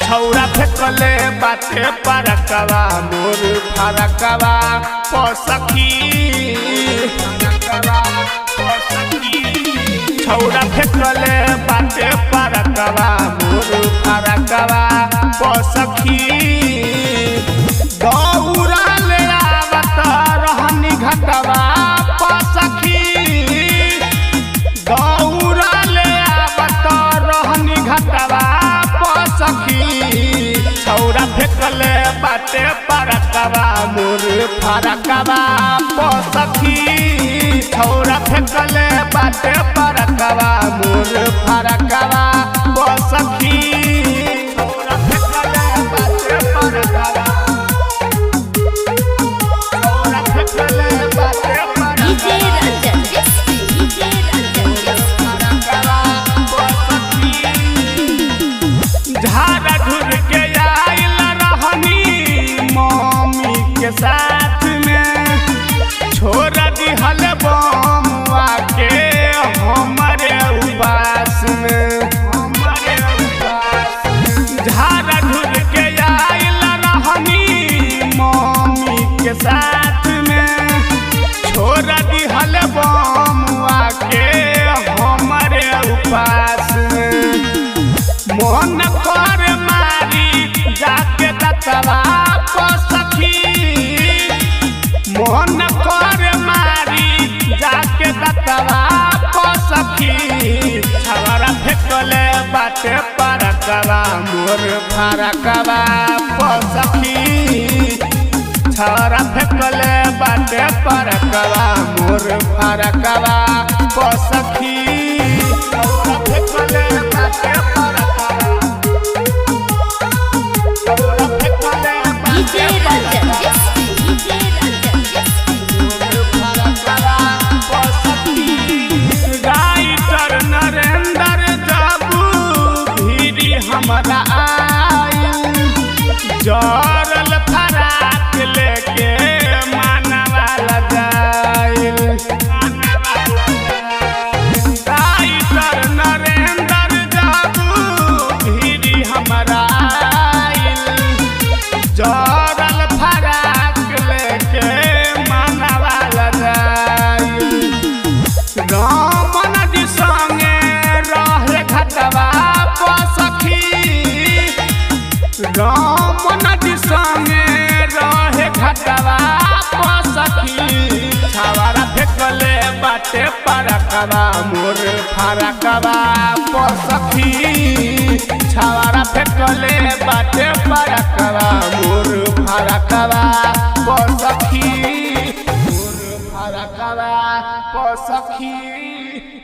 छौरा फेंकले बाटे परकवा मोर फरकवा पसखी। छौरा फेंकले बाटे परकवा मोर फरकवा पसखी। दौड़ा ले आवत रहनी घटवा पसखी। दौड़ा ले आवत रहनी घटवा पसखी। छौरा फेंकले बाटे परकवा मोर फरकवा पसखी। छौरा फेंकले बाटे परकवा मोर फरकवा पसखी। छौरा फेंकले बाटे परकवा। छौरा फेंकले बाटे झाड़ा झुर के आइल रहनी मम्मी के साथ में। छोड़ दिहल बमुआ के हमारे उबास में। झाड़ा झुर के आइल रहनी मम्मी के साथ में। छोड़ दिहल बमुआ के हमारे उपास में। मोहन कर मारी जाके दतवा पसखी। मोहन कर मारी जाके दतवा पसखी। छौरा फेंकले बाटे परकवा मोर फरकवा पसखी। छौरा फेंकले बाटे परकवा मोर फरकवा पसखी। छौरा फेंकले बाटे हमरा आयल जरल फराक लेके मानवा लगाइल। राइटर नरेंद्र जाबू भीरी हमरा आयल जरल फराक लेके मानवा लगाइल। रामन जी संगे रहे घटवा पसखी। रामन जी संगे रहे घटवा पसखी। छौरा फेंकले बाटे परकवा मोर फरकवा पसखी। छौरा फेंकले बाटे परकवा मोर फरकवा पसखी। मोर फरकवा पसखी।